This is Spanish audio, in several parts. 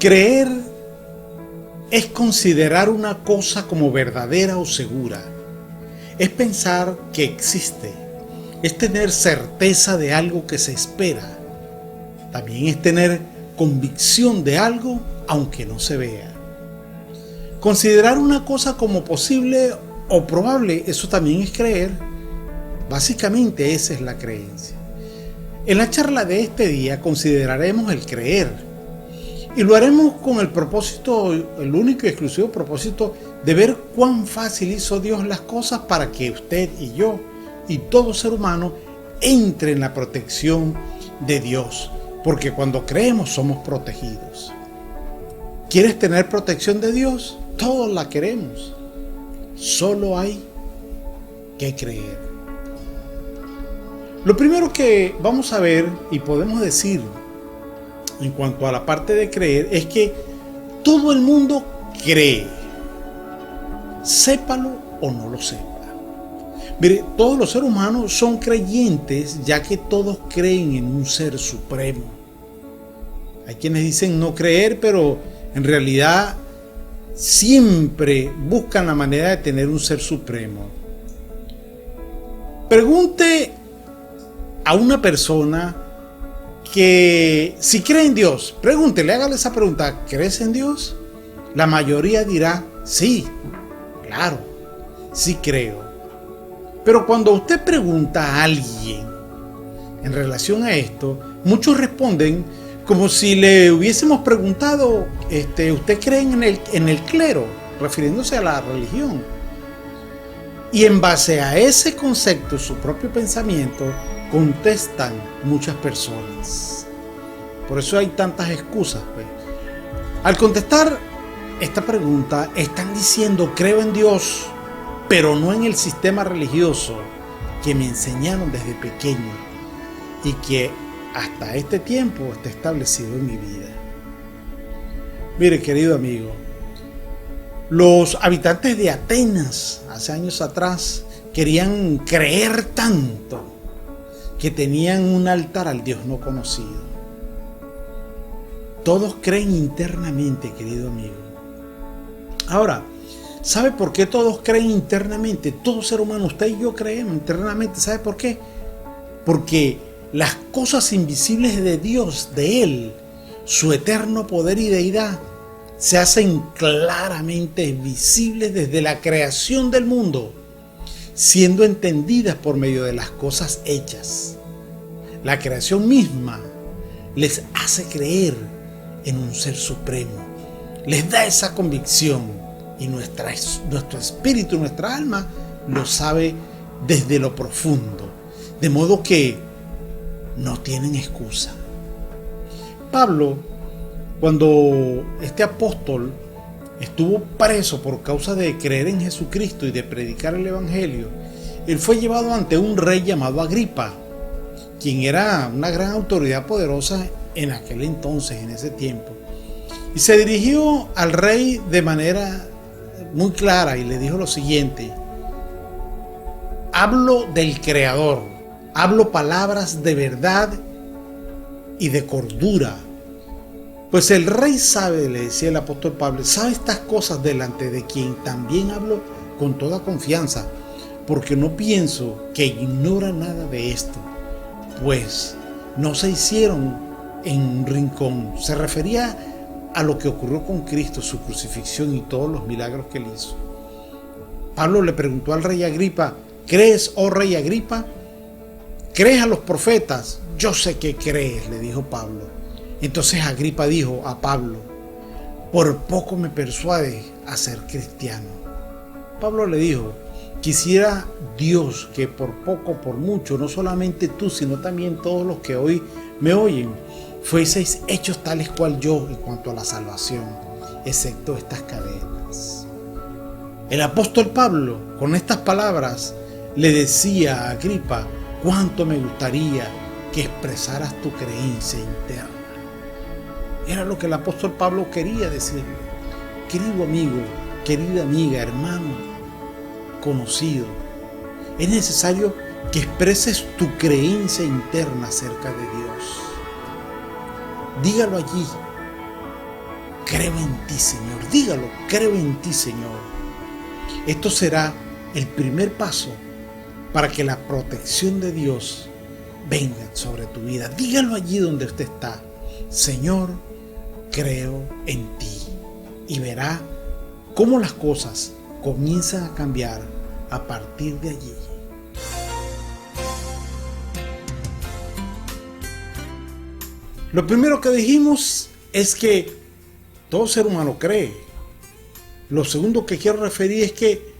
Creer es considerar una cosa como verdadera o segura. Es pensar que existe. Es tener certeza de algo que se espera. También es tener convicción de algo aunque no se vea. Considerar una cosa como posible o probable, eso también es creer. Básicamente esa es la creencia. En la charla de este día consideraremos el creer. Y lo haremos con el propósito, el único y exclusivo propósito de ver cuán fácil hizo Dios las cosas para que usted y yo y todo ser humano entre en la protección de Dios. Porque cuando creemos somos protegidos. ¿Quieres tener protección de Dios? Todos la queremos. Solo hay que creer. Lo primero que vamos a ver y podemos decir en cuanto a la parte de creer es que todo el mundo cree, sépalo o no lo sepa. Mire, todos los seres humanos son creyentes ya que todos creen en un ser supremo. Hay quienes dicen no creer, pero en realidad siempre buscan la manera de tener un ser supremo. Pregunte a una persona que si cree en Dios, pregúntele, hágale esa pregunta: ¿crees en Dios? La mayoría dirá sí, claro, sí creo. Pero cuando usted pregunta a alguien en relación a esto, muchos responden como si le hubiésemos preguntado: ¿usted cree en el clero? Refiriéndose a la religión. Y en base a ese concepto, su propio pensamiento, contestan muchas personas. Por eso hay tantas excusas, pues. Al contestar esta pregunta, están diciendo: creo en Dios, pero no en el sistema religioso que me enseñaron desde pequeño y que hasta este tiempo está establecido en mi vida. Mire, querido amigo, los habitantes de Atenas hace años atrás querían creer tanto que tenían un altar al Dios no conocido. Todos creen internamente, querido amigo. Ahora, ¿sabe por qué todos creen internamente? Todo ser humano, usted y yo creemos internamente. ¿Sabe por qué? Porque las cosas invisibles de Dios, de Él, su eterno poder y deidad, se hacen claramente visibles desde la creación del mundo, siendo entendidas por medio de las cosas hechas. La creación misma les hace creer en un ser supremo, les da esa convicción y nuestro espíritu, nuestra alma lo sabe desde lo profundo, de modo que no tienen excusa. Pablo, cuando este apóstol estuvo preso por causa de creer en Jesucristo y de predicar el Evangelio, él fue llevado ante un rey llamado Agripa, quien era una gran autoridad poderosa en aquel entonces, en ese tiempo. Y se dirigió al rey de manera muy clara y le dijo lo siguiente: hablo del Creador, hablo palabras de verdad y de cordura. Pues el rey sabe, le decía el apóstol Pablo, sabe estas cosas delante de quien también hablo con toda confianza, porque no pienso que ignora nada de esto, pues no se hicieron en un rincón. Se refería a lo que ocurrió con Cristo, su crucifixión y todos los milagros que él hizo. Pablo le preguntó al rey Agripa: ¿crees, oh rey Agripa? ¿Crees a los profetas? Yo sé que crees, le dijo Pablo. Entonces Agripa dijo a Pablo: por poco me persuades a ser cristiano. Pablo le dijo: quisiera Dios que por poco, por mucho, no solamente tú, sino también todos los que hoy me oyen, fueseis hechos tales cual yo en cuanto a la salvación, excepto estas cadenas. El apóstol Pablo, con estas palabras, le decía a Agripa: cuánto me gustaría que expresaras tu creencia interna. Era lo que el apóstol Pablo quería decirle. Querido amigo, querida amiga, hermano, conocido, es necesario que expreses tu creencia interna acerca de Dios. Dígalo allí. creo en ti, Señor. Dígalo, creo en ti, Señor. Esto será el primer paso para que la protección de Dios venga sobre tu vida. Dígalo allí donde usted está. Señor, creo en ti. Y verá cómo las cosas comienzan a cambiar a partir de allí. Lo primero que dijimos es que todo ser humano cree. Lo segundo que quiero referir es que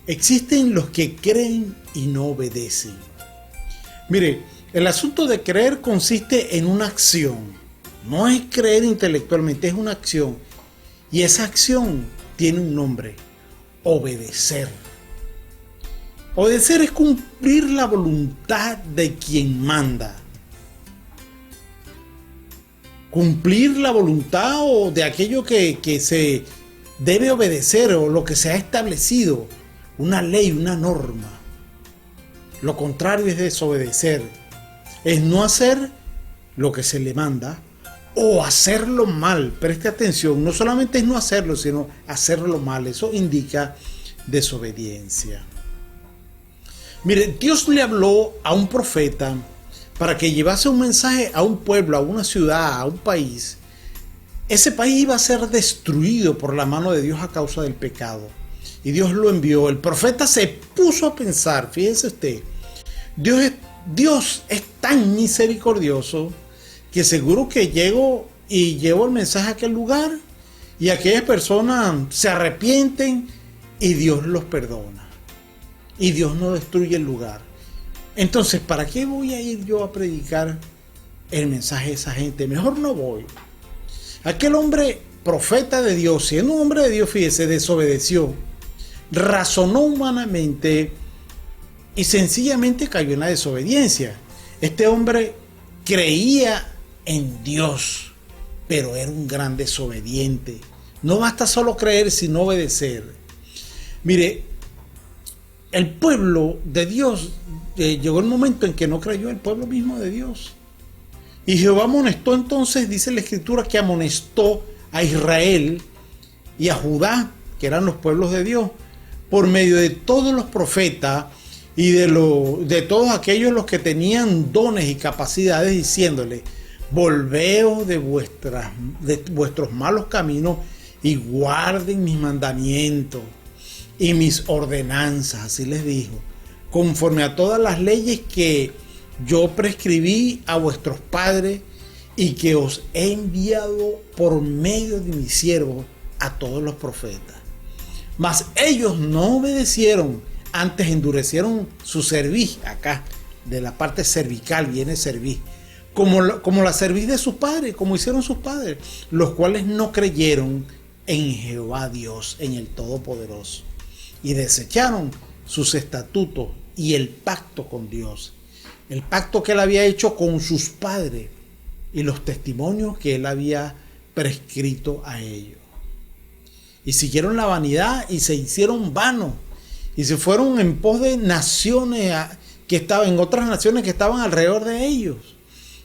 existen los que creen y no obedecen. Mire, el asunto de creer consiste en una acción. No es creer intelectualmente, es una acción. Y esa acción tiene un nombre: obedecer. Obedecer es cumplir la voluntad de quien manda. Cumplir la voluntad o de aquello que se debe obedecer o lo que se ha establecido, una ley, una norma. Lo contrario es desobedecer, es no hacer lo que se le manda o hacerlo mal. Preste atención, no solamente es no hacerlo, sino hacerlo mal. Eso indica desobediencia. Mire, Dios le habló a un profeta para que llevase un mensaje a un pueblo, a una ciudad, a un país. Ese país iba a ser destruido por la mano de Dios a causa del pecado. Y Dios lo envió. El profeta se puso a pensar, fíjese usted, Dios es tan misericordioso que seguro que llego y llevo el mensaje a aquel lugar y aquellas personas se arrepienten y Dios los perdona. Y Dios no destruye el lugar. Entonces, ¿para qué voy a ir yo a predicar el mensaje a esa gente? Mejor no voy. Aquel hombre, profeta de Dios, siendo un hombre de Dios, fíjese, desobedeció, razonó humanamente y sencillamente cayó en la desobediencia. Este hombre creía en Dios, pero era un gran desobediente. No basta solo creer, sino obedecer. Mire, el pueblo de Dios, llegó el momento en que no creyó el pueblo mismo de Dios. Y Jehová amonestó entonces, dice la Escritura, que amonestó a Israel y a Judá, que eran los pueblos de Dios, por medio de todos los profetas y de todos aquellos los que tenían dones y capacidades, diciéndole: volveos de vuestros malos caminos y guarden mis mandamientos y mis ordenanzas, así les dijo, conforme a todas las leyes que yo prescribí a vuestros padres y que os he enviado por medio de mis siervos a todos los profetas. Mas ellos no obedecieron, antes endurecieron su cerviz. Acá de la parte cervical viene cerviz, como la cerviz de sus padres, como hicieron sus padres, los cuales no creyeron en Jehová Dios, en el Todopoderoso, y desecharon sus estatutos y el pacto con Dios, el pacto que él había hecho con sus padres y los testimonios que él había prescrito a ellos. Y siguieron la vanidad y se hicieron vanos y se fueron en pos de naciones que estaban, en otras naciones que estaban alrededor de ellos,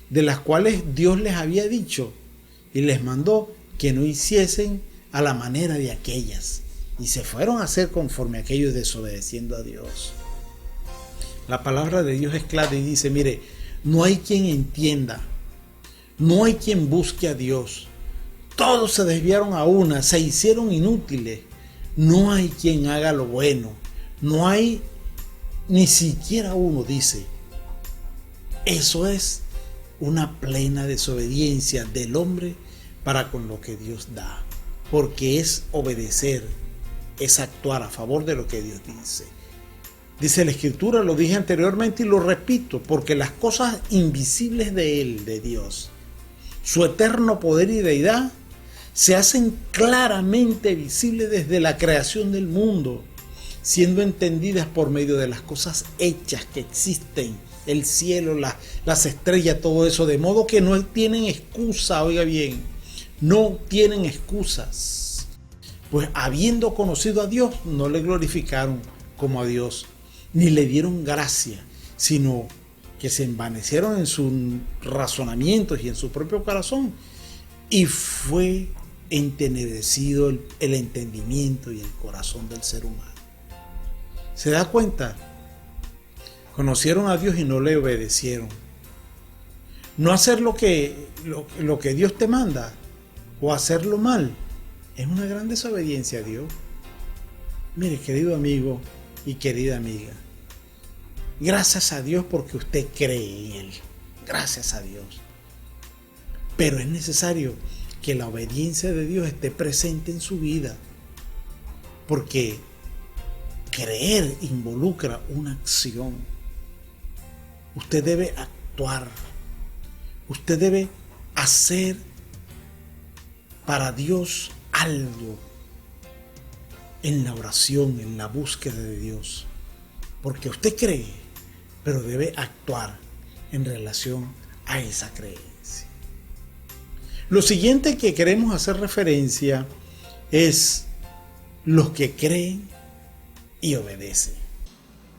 de las cuales Dios les había dicho y les mandó que no hiciesen a la manera de aquellas, y se fueron a hacer conforme a aquellos, desobedeciendo a Dios. La palabra de Dios es clara y dice: mire, no hay quien entienda, no hay quien busque a Dios. Todos se desviaron a una, se hicieron inútiles. No hay quien haga lo bueno. No hay ni siquiera uno, dice. Eso es una plena desobediencia del hombre para con lo que Dios da. Porque es obedecer, es actuar a favor de lo que Dios dice. Dice la Escritura, lo dije anteriormente y lo repito, porque las cosas invisibles de Él, de Dios, su eterno poder y deidad, se hacen claramente visibles desde la creación del mundo, siendo entendidas por medio de las cosas hechas que existen, el cielo, las estrellas, todo eso, de modo que no tienen excusa, oiga bien, no tienen excusas, pues habiendo conocido a Dios, no le glorificaron como a Dios, ni le dieron gracia, sino que se envanecieron en sus razonamientos y en su propio corazón, y fue entenebrecido el entendimiento y el corazón del ser humano. ¿Se da cuenta? Conocieron a Dios y no le obedecieron. No hacer lo que Dios te manda o hacerlo mal es una gran desobediencia a Dios. Mire, querido amigo y querida amiga, gracias a Dios porque usted cree en Él. Gracias a Dios. Pero es necesario que la obediencia de Dios esté presente en su vida. Porque creer involucra una acción. Usted debe actuar. Usted debe hacer para Dios algo en la oración, en la búsqueda de Dios. Porque usted cree, pero debe actuar en relación a esa creencia. Lo siguiente que queremos hacer referencia es los que creen y obedecen.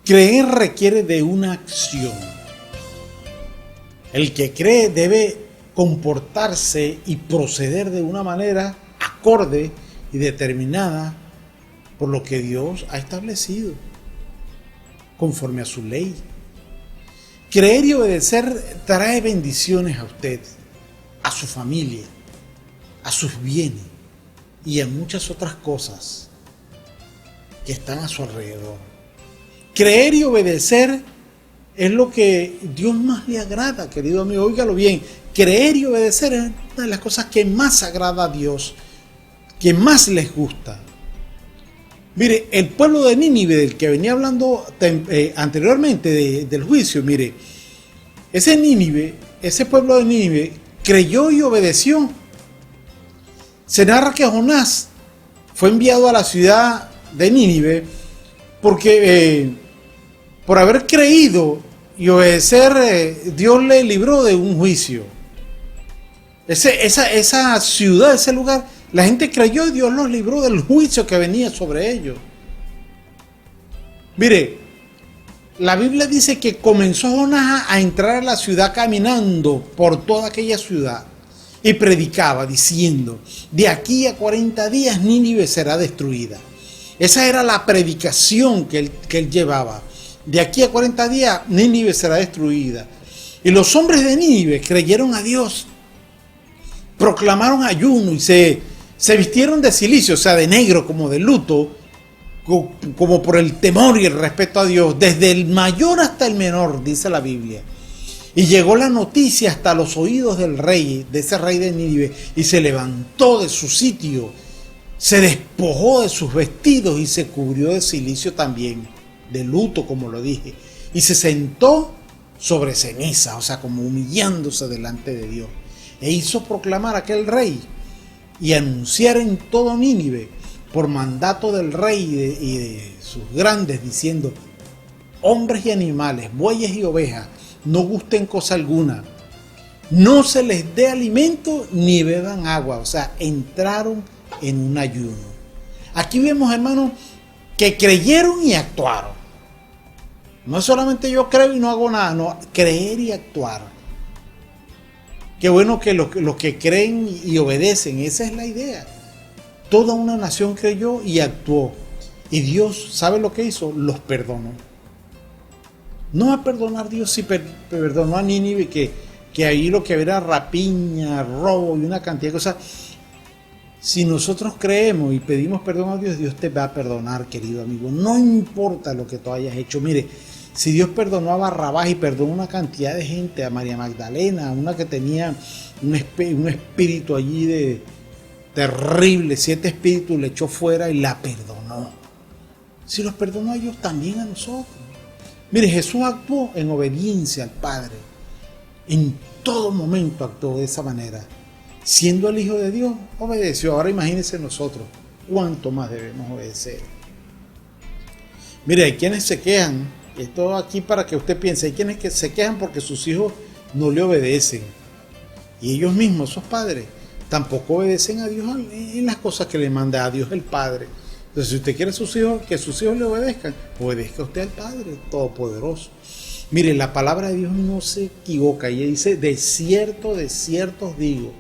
Creer requiere de una acción. El que cree debe comportarse y proceder de una manera acorde y determinada por lo que Dios ha establecido, conforme a su ley. Creer y obedecer trae bendiciones a usted, a su familia, a sus bienes y a muchas otras cosas que están a su alrededor. Creer y obedecer es lo que Dios más le agrada, querido amigo. Óigalo bien, creer y obedecer es una de las cosas que más agrada a Dios, que más les gusta. Mire, el pueblo de Nínive, del que venía hablando anteriormente del juicio, mire, ese pueblo de Nínive creyó y obedeció. Se narra que Jonás fue enviado a la ciudad de Nínive porque por haber creído y obedecer, Dios le libró de un juicio. Esa ciudad, ese lugar, la gente creyó y Dios los libró del juicio que venía sobre ellos. Mire, la Biblia dice que comenzó Jonás a entrar a la ciudad caminando por toda aquella ciudad y predicaba diciendo: de aquí a 40 días Nínive será destruida. Esa era la predicación que él llevaba. De aquí a 40 días Nínive será destruida. Y los hombres de Nínive creyeron a Dios, proclamaron ayuno y se vistieron de cilicio, o sea, de negro, como de luto, como por el temor y el respeto a Dios, desde el mayor hasta el menor, dice la Biblia. Y llegó la noticia hasta los oídos del rey, de ese rey de Nínive, y se levantó de su sitio, se despojó de sus vestidos y se cubrió de cilicio también, de luto, como lo dije, y se sentó sobre ceniza, o sea, como humillándose delante de Dios, e hizo proclamar a aquel rey y anunciar en todo Nínive, por mandato del rey y de sus grandes, diciendo: hombres y animales, bueyes y ovejas, no gusten cosa alguna, no se les dé alimento ni beban agua. O sea, entraron en un ayuno. Aquí vemos, hermanos, que creyeron y actuaron. No es solamente yo creo y no hago nada, no, creer y actuar. Qué bueno que los que creen y obedecen, esa es la idea. Toda una nación creyó y actuó. Y Dios, ¿sabe lo que hizo? Los perdonó. No va a perdonar Dios si perdonó a Nínive, que ahí lo que era rapiña, robo y una cantidad de cosas. Si nosotros creemos y pedimos perdón a Dios, Dios te va a perdonar, querido amigo. No importa lo que tú hayas hecho. Mire, si Dios perdonó a Barrabás y perdonó una cantidad de gente, a María Magdalena, una que tenía un espíritu allí de terrible, 7 espíritus le echó fuera y la perdonó. Si los perdonó a ellos, también a nosotros. Mire, Jesús actuó en obediencia al Padre. En todo momento actuó de esa manera. Siendo el Hijo de Dios, obedeció. Ahora imagínense nosotros, ¿cuánto más debemos obedecer? Mire, hay quienes se quejan, esto aquí para que usted piense, hay quienes que se quejan porque sus hijos no le obedecen. Y ellos mismos, esos padres, tampoco obedecen a Dios en las cosas que le manda a Dios el Padre. Entonces, si usted quiere que sus hijos le obedezcan, obedezca usted al Padre Todopoderoso. Mire, la palabra de Dios no se equivoca. Ella dice: de cierto os digo,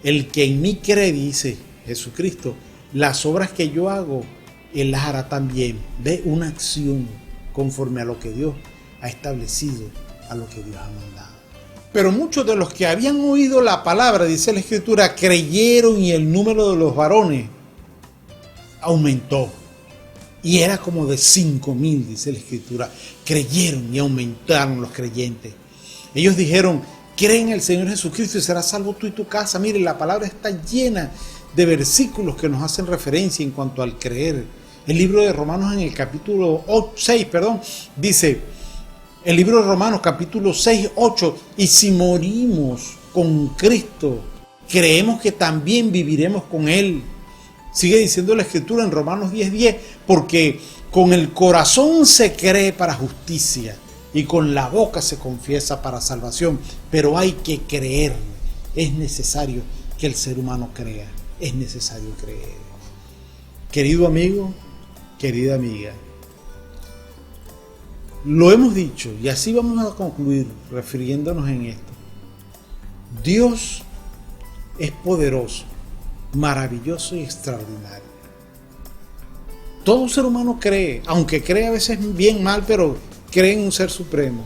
el que en mí cree, dice, Jesucristo, las obras que yo hago, Él las hará también. Ve una acción conforme a lo que Dios ha establecido, a lo que Dios ha mandado. Pero muchos de los que habían oído la palabra, dice la Escritura, creyeron y el número de los varones aumentó. Y era como de 5,000, dice la Escritura. Creyeron y aumentaron los creyentes. Ellos dijeron, cree en el Señor Jesucristo y serás salvo tú y tu casa. Mire, la palabra está llena de versículos que nos hacen referencia en cuanto al creer. El libro de Romanos en el capítulo 6, dice, el libro de Romanos capítulo 6, 8, y si morimos con Cristo, creemos que también viviremos con Él. Sigue diciendo la Escritura en Romanos 10:10, porque con el corazón se cree para justicia y con la boca se confiesa para salvación, pero hay que creer. Es necesario que el ser humano crea, es necesario creer. Querido amigo, querida amiga, lo hemos dicho y así vamos a concluir refiriéndonos en esto. Dios es poderoso, maravilloso y extraordinario. Todo ser humano cree, aunque cree a veces bien mal, pero cree en un ser supremo.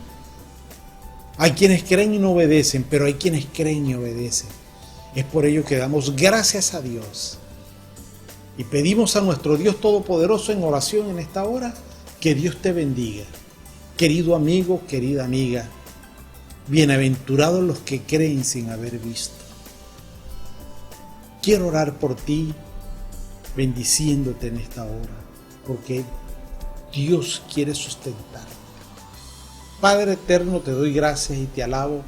Hay quienes creen y no obedecen, pero hay quienes creen y obedecen. Es por ello que damos gracias a Dios y pedimos a nuestro Dios Todopoderoso en oración en esta hora que Dios te bendiga. Querido amigo, querida amiga, bienaventurados los que creen sin haber visto. Quiero orar por ti, bendiciéndote en esta hora, porque Dios quiere sustentar. Padre eterno, te doy gracias y te alabo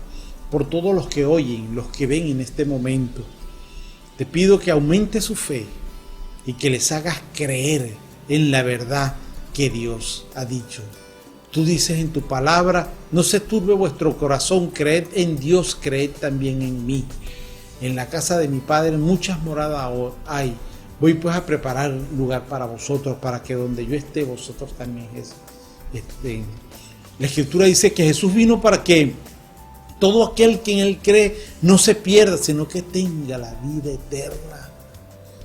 por todos los que oyen, los que ven en este momento. Te pido que aumente su fe y que les hagas creer en la verdad que Dios ha dicho. Tú dices en tu palabra, no se turbe vuestro corazón, creed en Dios, creed también en mí. En la casa de mi Padre muchas moradas hay. Voy pues a preparar lugar para vosotros, para que donde yo esté, vosotros también estén. La Escritura dice que Jesús vino para que todo aquel que en Él cree no se pierda, sino que tenga la vida eterna.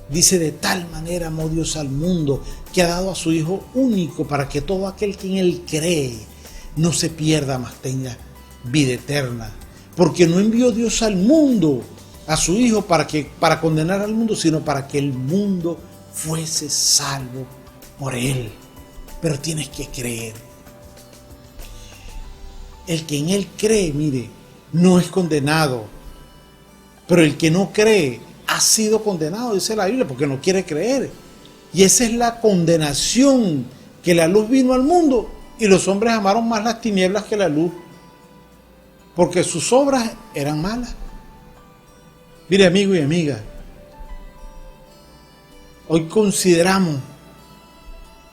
Dice, de tal manera amó Dios al mundo, que ha dado a su Hijo único, para que todo aquel que en Él cree no se pierda, mas tenga vida eterna. Porque no envió Dios al mundo a su Hijo para condenar al mundo, sino para que el mundo fuese salvo por Él. Pero tienes que creer. El que en Él cree, mire, no es condenado. Pero el que no cree ha sido condenado, dice la Biblia, porque no quiere creer. Y esa es la condenación, que la luz vino al mundo y los hombres amaron más las tinieblas que la luz, porque sus obras eran malas. Mire, amigo y amiga, hoy consideramos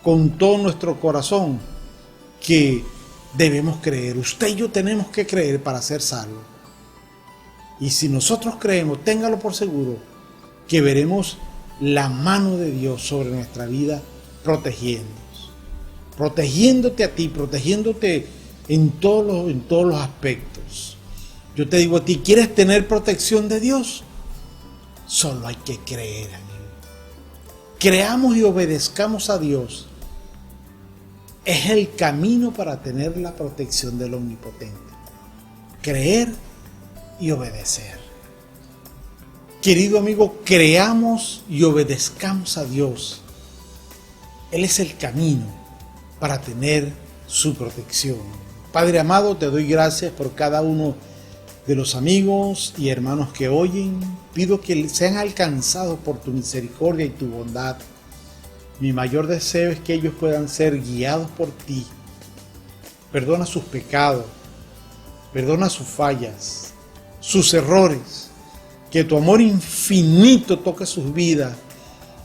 con todo nuestro corazón que debemos creer. Usted y yo tenemos que creer para ser salvos. Y si nosotros creemos, téngalo por seguro, que veremos la mano de Dios sobre nuestra vida protegiéndote a ti, protegiéndote en todos los aspectos. Yo te digo a ti, ¿quieres tener protección de Dios? Solo hay que creer, amigo. Creamos y obedezcamos a Dios. Es el camino para tener la protección del Omnipotente. Creer y obedecer. Querido amigo, creamos y obedezcamos a Dios. Él es el camino para tener su protección. Padre amado, te doy gracias por cada uno de los amigos y hermanos que oyen. Pido que sean alcanzados por tu misericordia y tu bondad. Mi mayor deseo es que ellos puedan ser guiados por ti. Perdona sus pecados, perdona sus fallas, sus errores, que tu amor infinito toque sus vidas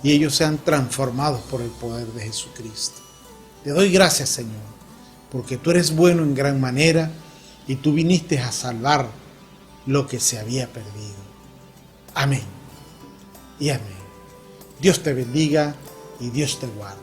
y ellos sean transformados por el poder de Jesucristo. Te doy gracias, Señor, porque tú eres bueno en gran manera y tú viniste a salvar lo que se había perdido. Amén y amén. Dios te bendiga y Dios te guarde.